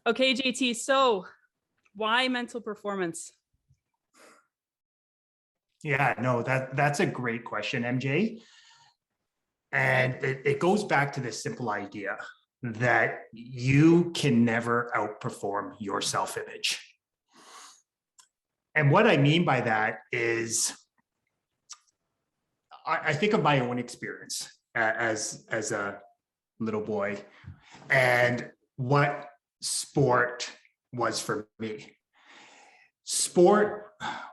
Okay, JT, so why mental performance? Yeah, no, that's a great question, MJ. And it goes back to this simple idea that you can never outperform your self-image. And what I mean by that is I think of my own experience as a little boy and what sport was for me. Sport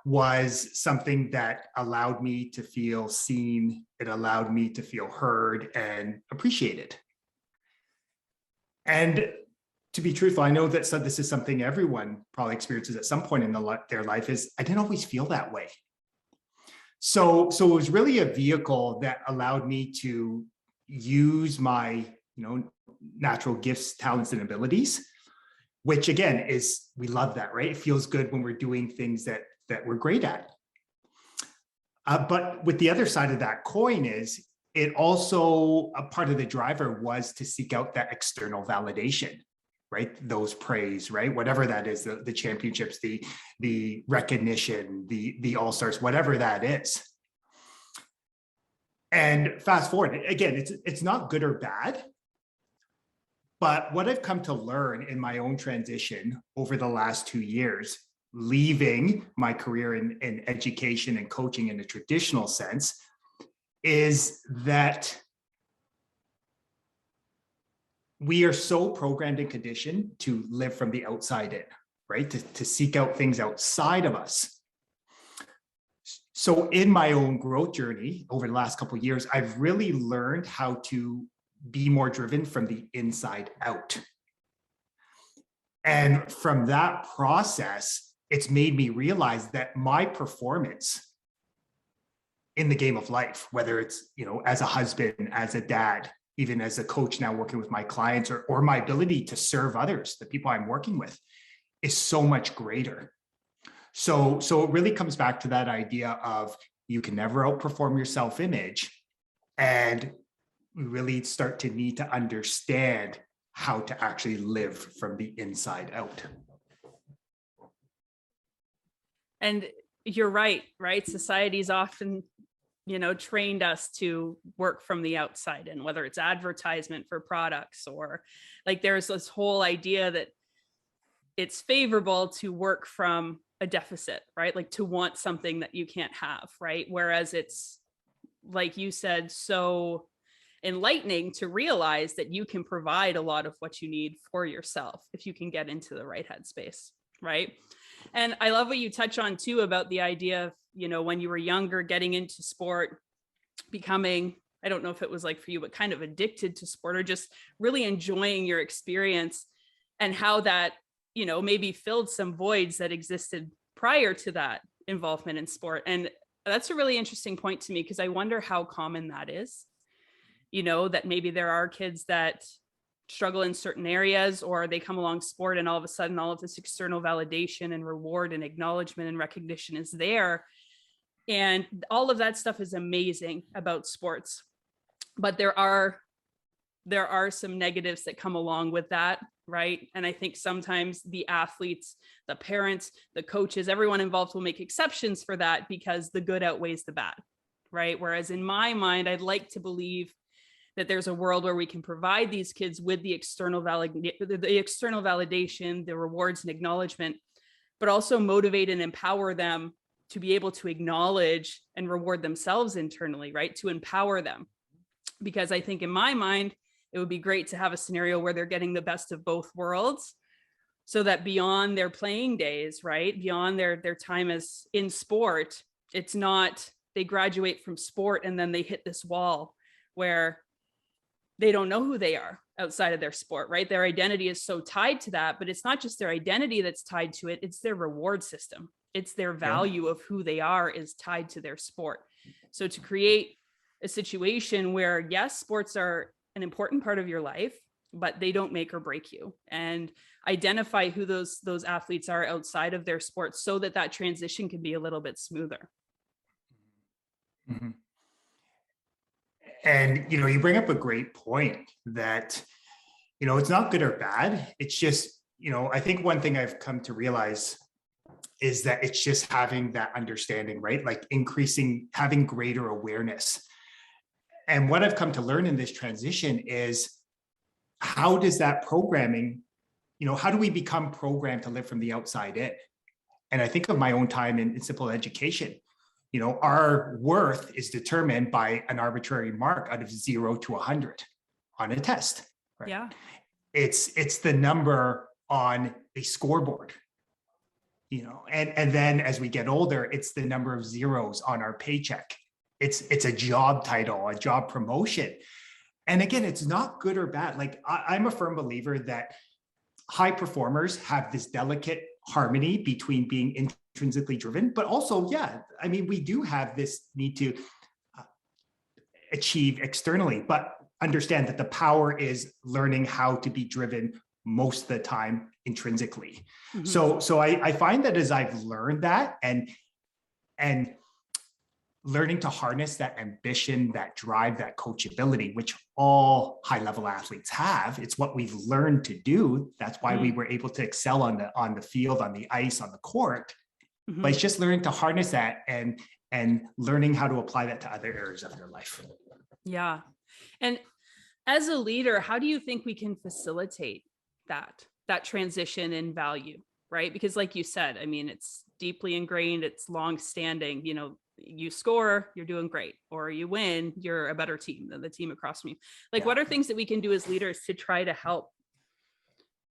was something that allowed me to feel seen. It allowed me to feel heard and appreciated. And to be truthful, I know that this is something everyone probably experiences at some point in their life is I didn't always feel that way. So it was really a vehicle that allowed me to use my, natural gifts, talents, and abilities, which again is, we love that, right? It feels good when we're doing things that we're great at. But with the other side of that coin is it also, a part of the driver was to seek out that external validation, right? Those praise, right? Whatever that is, the championships, the recognition, the all-stars, whatever that is. And fast forward, again, it's not good or bad, but what I've come to learn in my own transition over the last 2 years, leaving my career in education and coaching in a traditional sense, is that we are so programmed and conditioned to live from the outside in, right? To seek out things outside of us. So in my own growth journey over the last couple of years, I've really learned how to be more driven from the inside out. And from that process, it's made me realize that my performance in the game of life, whether it's, as a husband, as a dad, even as a coach now working with my clients, or my ability to serve others, the people I'm working with, is so much greater. So it really comes back to that idea of you can never outperform your self-image, and we really start to need to understand how to actually live from the inside out. And you're right? Society's often, trained us to work from the outside, and whether it's advertisement for products or like there's this whole idea that it's favorable to work from a deficit, right? Like to want something that you can't have, right? Whereas it's, like you said, so enlightening to realize that you can provide a lot of what you need for yourself if you can get into the right headspace, right? And I love what you touch on too about the idea of, when you were younger, getting into sport, becoming, I don't know if it was like for you, but kind of addicted to sport or just really enjoying your experience, and how that, maybe filled some voids that existed prior to that involvement in sport. And that's a really interesting point to me, because I wonder how common that is, that maybe there are kids that struggle in certain areas, or they come along sport and all of a sudden all of this external validation and reward and acknowledgement and recognition is there. And all of that stuff is amazing about sports, but there are some negatives that come along with that, right? And I think sometimes the athletes, the parents, the coaches, everyone involved will make exceptions for that because the good outweighs the bad, right? Whereas in my mind, I'd like to believe that there's a world where we can provide these kids with the external validation, the rewards and acknowledgement, but also motivate and empower them to be able to acknowledge and reward themselves internally, right? To empower them. Because I think in my mind, it would be great to have a scenario where they're getting the best of both worlds, so that beyond their playing days, right? Beyond their time as in sport, it's not they graduate from sport and then they hit this wall where they don't know who they are outside of their sport, right? Their identity is so tied to that, but it's not just their identity that's tied to it, it's their reward system. It's their value of who they are is tied to their sport. So to create a situation where, yes, sports are an important part of your life, but they don't make or break you, and identify who those athletes are outside of their sport so that transition can be a little bit smoother. Mm-hmm. And, you bring up a great point that, it's not good or bad. It's just, I think one thing I've come to realize is that it's just having that understanding, right? Like having greater awareness. And what I've come to learn in this transition is, how does that programming, how do we become programmed to live from the outside in? And I think of my own time in simple education. Our worth is determined by an arbitrary mark out of 0 to 100 on a test, right? Yeah. It's the number on a scoreboard, and then as we get older, it's the number of zeros on our paycheck. It's a job title, a job promotion. And again, it's not good or bad. Like I'm a firm believer that high performers have this delicate harmony between being intrinsically driven, but also, we do have this need to achieve externally, but understand that the power is learning how to be driven most of the time intrinsically. Mm-hmm. So I find that as I've learned that and learning to harness that ambition, that drive, that coachability, which all high-level athletes have. It's what we've learned to do. That's why we were able to excel on the field, on the ice, on the court. Mm-hmm. But it's just learning to harness that and learning how to apply that to other areas of your life. Yeah. And as a leader, how do you think we can facilitate that transition in value, right? Because like you said, it's deeply ingrained, it's long-standing, you score, you're doing great, or you win, you're a better team than the team across from you. What are things that we can do as leaders to try to help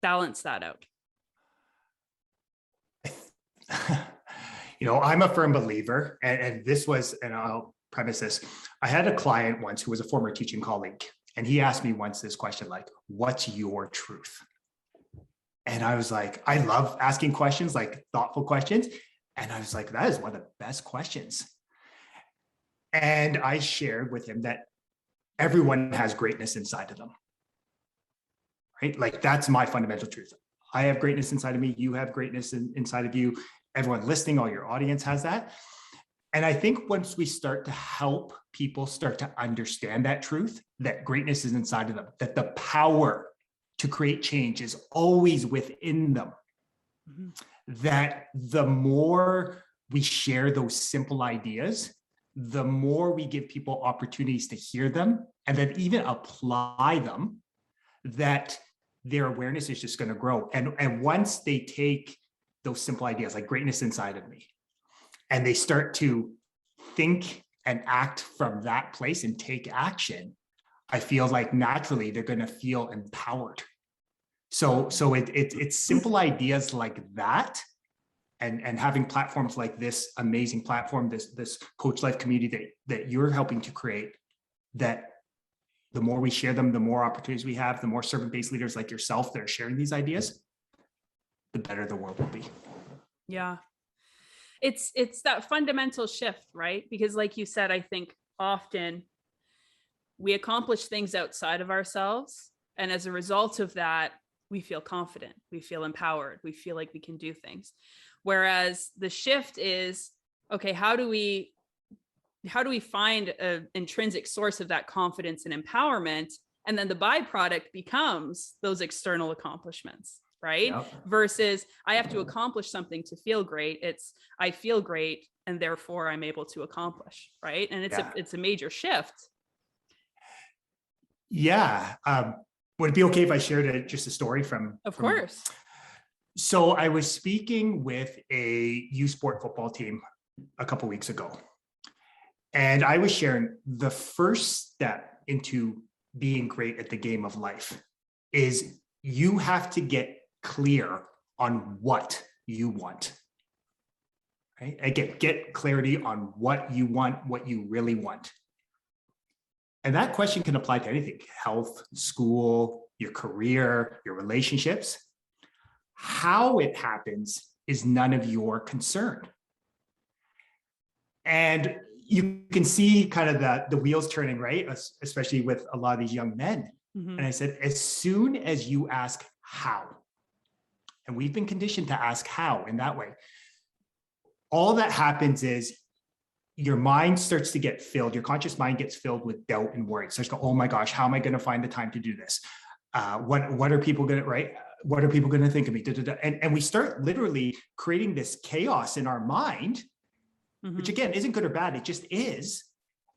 balance that out? I'm a firm believer, and I'll premise this. I had a client once who was a former teaching colleague, and he asked me once this question, like, what's your truth? And I was like, I love asking questions, like thoughtful questions. And I was like, that is one of the best questions. And I shared with him that everyone has greatness inside of them, right? Like that's my fundamental truth. I have greatness inside of me. You have greatness inside of you. Everyone listening, all your audience has that. And I think once we start to help people start to understand that truth, that greatness is inside of them, that the power to create change is always within them, mm-hmm. that the more we share those simple ideas, the more we give people opportunities to hear them and then even apply them, that their awareness is just going to grow. And once they take those simple ideas like greatness inside of me, and they start to think and act from that place and take action, I feel like naturally they're going to feel empowered. So it's simple ideas like that, and having platforms like this amazing platform, this Coach Life community that you're helping to create, that the more we share them, the more opportunities we have, the more servant-based leaders like yourself that are sharing these ideas, the better the world will be. Yeah. It's that fundamental shift, right? Because like you said, I think often we accomplish things outside of ourselves. And as a result of that, we feel confident, we feel empowered, we feel like we can do things. Whereas the shift is, okay, how do we find an intrinsic source of that confidence and empowerment? And then the byproduct becomes those external accomplishments, right? Yep. Versus I have to accomplish something to feel great. It's I feel great and therefore I'm able to accomplish, right? And it's a major shift. Yeah. Would it be okay if I shared just a story from? Of course. So I was speaking with a youth sport football team a couple of weeks ago, and I was sharing the first step into being great at the game of life is you have to get clear on what you want. Right? Again, get clarity on what you want, what you really want. And that question can apply to anything: health, school, your career, your relationships. How it happens is none of your concern. And you can see kind of the wheels turning, right? Especially with a lot of these young men. Mm-hmm. And I said, as soon as you ask how, and we've been conditioned to ask how in that way, all that happens is your mind starts to get filled. Your conscious mind gets filled with doubt and worry. So it's go, oh my gosh, how am I going to find the time to do this? What are people going to, right? what are people going to think of me? Da, da, da. And we start literally creating this chaos in our mind, which again, isn't good or bad. It just is.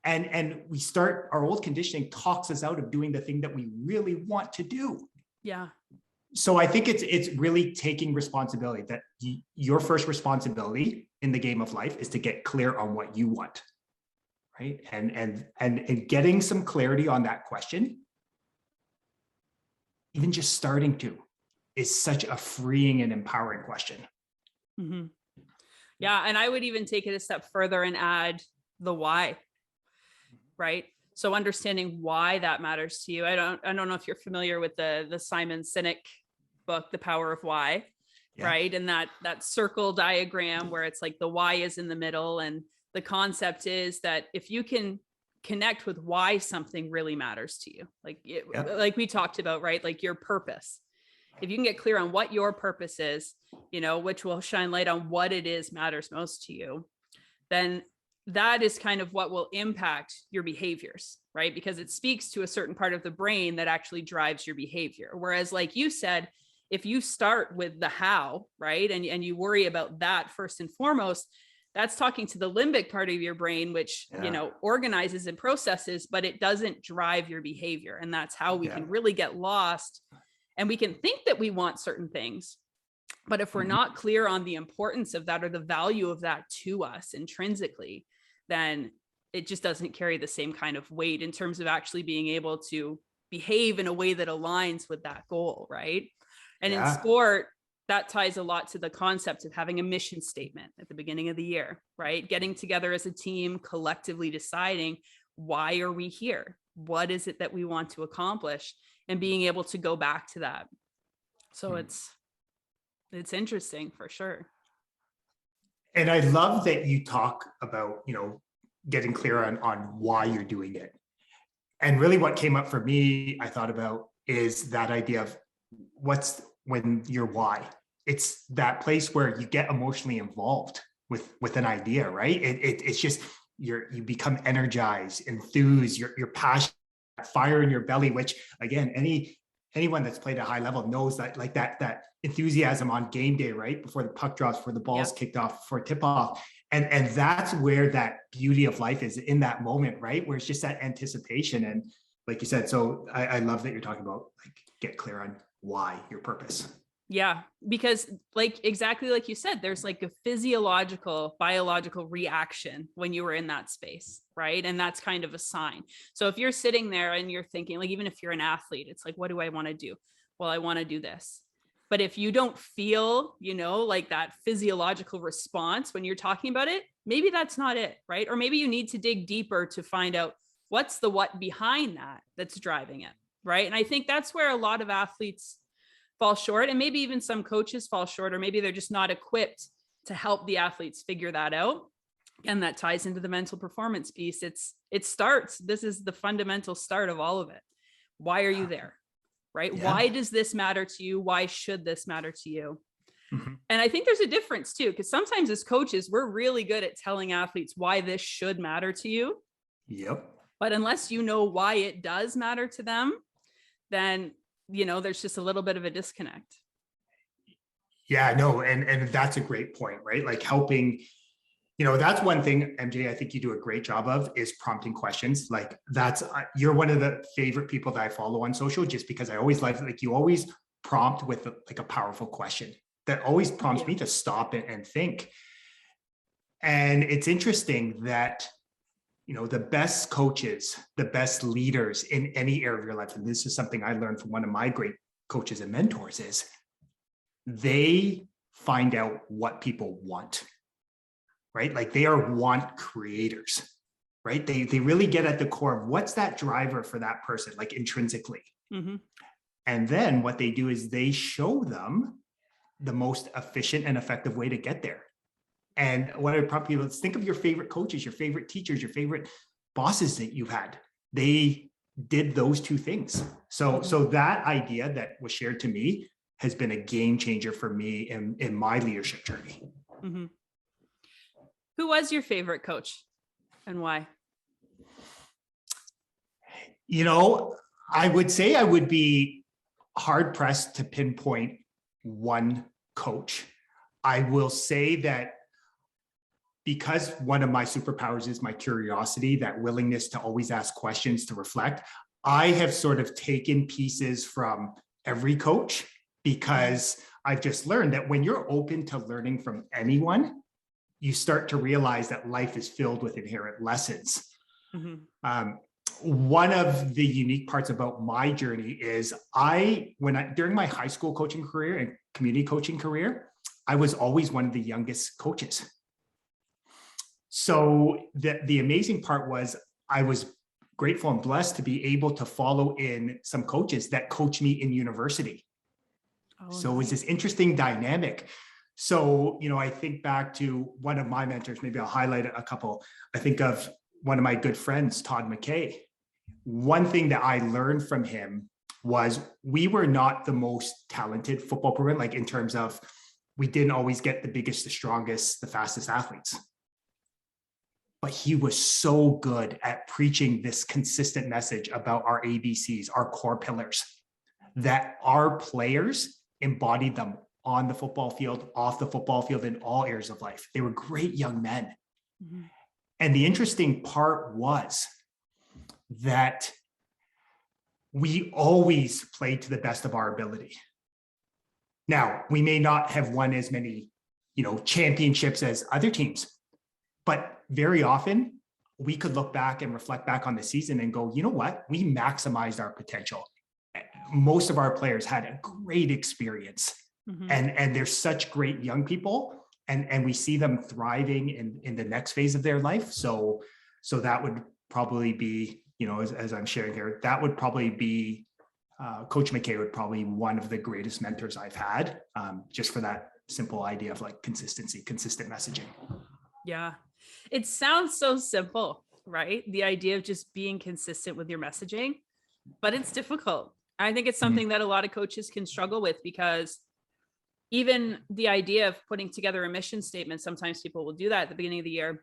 And we start, our old conditioning talks us out of doing the thing that we really want to do. Yeah. So I think it's really taking responsibility, that your first responsibility in the game of life is to get clear on what you want, right? And getting some clarity on that question, even just starting to, is such a freeing and empowering question. Yeah. And I would even take it a step further and add the why, right? So understanding why that matters to you. I don't know if you're familiar with the Simon Sinek book, The Power of Why, right? And that circle diagram where it's like the why is in the middle. And the concept is that if you can connect with why something really matters to you, like we talked about, right? Like your purpose. If you can get clear on what your purpose is, which will shine light on what it is matters most to you, then that is kind of what will impact your behaviors, right? Because it speaks to a certain part of the brain that actually drives your behavior. Whereas, like you said, if you start with the how, right, and you worry about that first and foremost, that's talking to the limbic part of your brain, which, organizes and processes, but it doesn't drive your behavior. And that's how we can really get lost. And we can think that we want certain things, but if we're not clear on the importance of that or the value of that to us intrinsically, then it just doesn't carry the same kind of weight in terms of actually being able to behave in a way that aligns with that goal, right? And in sport, that ties a lot to the concept of having a mission statement at the beginning of the year, right? Getting together as a team, collectively deciding, why are we here? What is it that we want to accomplish? And being able to go back to that. So it's interesting for sure. And I love that you talk about, getting clear on why you're doing it. And really what came up for me, I thought about, is that idea of when your why. It's that place where you get emotionally involved with an idea, right? It's just, you become energized, enthused, you're passionate, fire in your belly, which again, anyone that's played at a high level knows that, like that enthusiasm on game day, right? Before the puck drops, before the ball's kicked off, before tip off. And that's where that beauty of life is, in that moment, right? Where it's just that anticipation. And like you said, so I love that you're talking about, like, get clear on why, your purpose. Yeah, because exactly like you said, there's like a physiological, biological reaction when you were in that space, right? And that's kind of a sign. So if you're sitting there and you're thinking, like, even if you're an athlete, it's like, what do I want to do? Well, I want to do this. But if you don't feel, like that physiological response when you're talking about it, maybe that's not it, right? Or maybe you need to dig deeper to find out what's the what behind that that's driving it, right? And I think that's where a lot of athletes fall short, and maybe even some coaches fall short, or maybe they're just not equipped to help the athletes figure that out. And that ties into the mental performance piece. This is the fundamental start of all of it. Why are you there? Right? Yeah. Why does this matter to you? Why should this matter to you? And I think there's a difference too, because sometimes as coaches, we're really good at telling athletes why this should matter to you. Yep. But unless you know why it does matter to them, then there's just a little bit of a disconnect. Yeah, no. And that's a great point, right? Like helping, that's one thing, MJ, I think you do a great job of, is prompting questions. Like you're one of the favorite people that I follow on social, just because I always like you always prompt with a powerful question that always prompts me to stop and think. And it's interesting that, the best coaches, the best leaders in any area of your life, and this is something I learned from one of my great coaches and mentors, is they find out what people want, right? Like they are want creators, right? They really get at the core of what's that driver for that person, like intrinsically. And then what they do is they show them the most efficient and effective way to get there. And what I prompt people is, think of your favorite coaches, your favorite teachers, your favorite bosses that you've had. They did those two things. So that idea that was shared to me has been a game changer for me in my leadership journey. Who was your favorite coach and why? I would say I would be hard pressed to pinpoint one coach. I will say that because one of my superpowers is my curiosity, that willingness to always ask questions, to reflect, I have sort of taken pieces from every coach, because I've just learned that when you're open to learning from anyone, you start to realize that life is filled with inherent lessons. Mm-hmm. One of the unique parts about my journey is during my high school coaching career and community coaching career, I was always one of the youngest coaches. So the amazing part was I was grateful and blessed to be able to follow in some coaches that coached me in university. So it was this interesting dynamic. So, I think back to one of my mentors, maybe I'll highlight a couple. I think of one of my good friends, Todd McKay. One thing that I learned from him was we were not the most talented football program, like in terms of we didn't always get the biggest, the strongest, the fastest athletes. But he was so good at preaching this consistent message about our ABCs, our core pillars, that our players embodied them on the football field, off the football field, in all areas of life. They were great young men. Mm-hmm. And the interesting part was that we always played to the best of our ability. Now, we may not have won as many, championships as other teams, but very often we could look back and reflect back on the season and go, you know what? We maximized our potential. Most of our players had a great experience. Mm-hmm. And they're such great young people, and we see them thriving in the next phase of their life. So that would probably be, as I'm sharing here, that would probably be Coach McKay would probably be one of the greatest mentors I've had, just for that simple idea of like consistency, consistent messaging. Yeah. It sounds so simple, right? The idea of just being consistent with your messaging, but it's difficult. I think it's something that a lot of coaches can struggle with, because even the idea of putting together a mission statement, sometimes people will do that at the beginning of the year.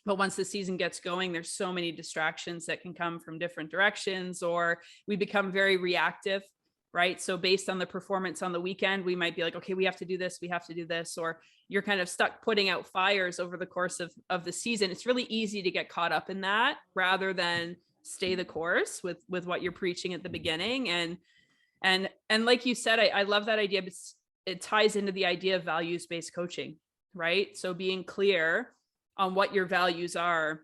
But once the season gets going, there's so many distractions that can come from different directions, or we become very reactive, right? So based on the performance on the weekend, we might be like, okay, we have to do this, or you're kind of stuck putting out fires over the course of the season. It's really easy to get caught up in that rather than stay the course with what you're preaching at the beginning. And like you said, I love that idea, but it ties into the idea of values-based coaching, right? So being clear on what your values are.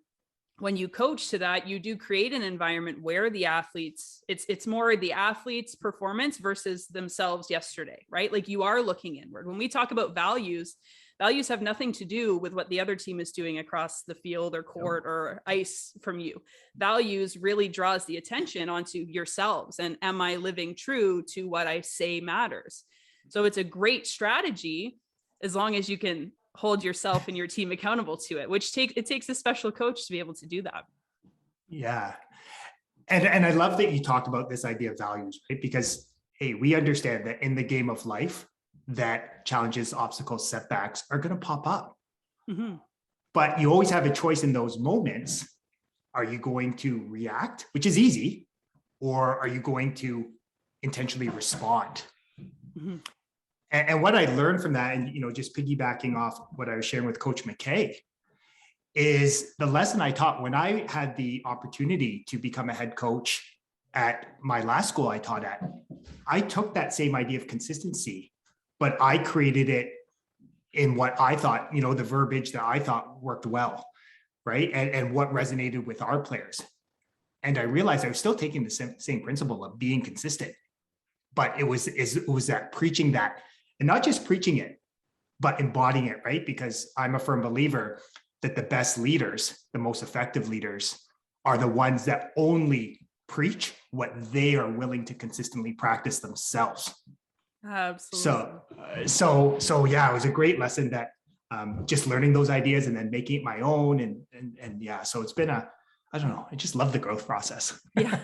When you coach to that, you do create an environment where the athletes, it's more the athletes' performance versus themselves yesterday, right? Like you are looking inward. When we talk about values have nothing to do with what the other team is doing across the field or court or ice from you. Values really draws the attention onto yourselves. And am I living true to what I say matters? So it's a great strategy as long as you can hold yourself and your team accountable to it, which takes a special coach to be able to do that. Yeah. And I love that you talked about this idea of values, right? Because, hey, we understand that in the game of life, that challenges, obstacles, setbacks are going to pop up. Mm-hmm. But you always have a choice in those moments. Are you going to react, which is easy, or are you going to intentionally respond? Mm-hmm. And what I learned from that, and just piggybacking off what I was sharing with Coach McKay, is the lesson I taught when I had the opportunity to become a head coach at my last school I taught at. I took that same idea of consistency, but I created it in what I thought, the verbiage that I thought worked well, right? And what resonated with our players. And I realized I was still taking the same principle of being consistent, but it was that preaching that. And not just preaching it, but embodying it, right? Because I'm a firm believer that the best leaders, the most effective leaders, are the ones that only preach what they are willing to consistently practice themselves. Absolutely. So yeah, it was a great lesson that just learning those ideas and then making it my own. And yeah, so it's been I don't know, I just love the growth process. Yeah.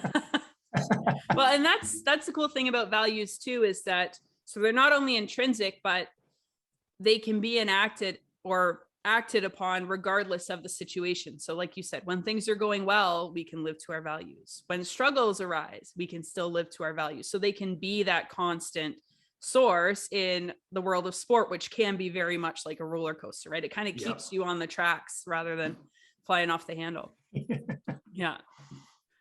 Well, and that's the cool thing about values too, is that so they're not only intrinsic, but they can be enacted or acted upon regardless of the situation. So like you said, when things are going well, we can live to our values. When struggles arise, we can still live to our values. So they can be that constant source in the world of sport, which can be very much like a roller coaster, right? It kind of keeps you on the tracks rather than flying off the handle. Yeah.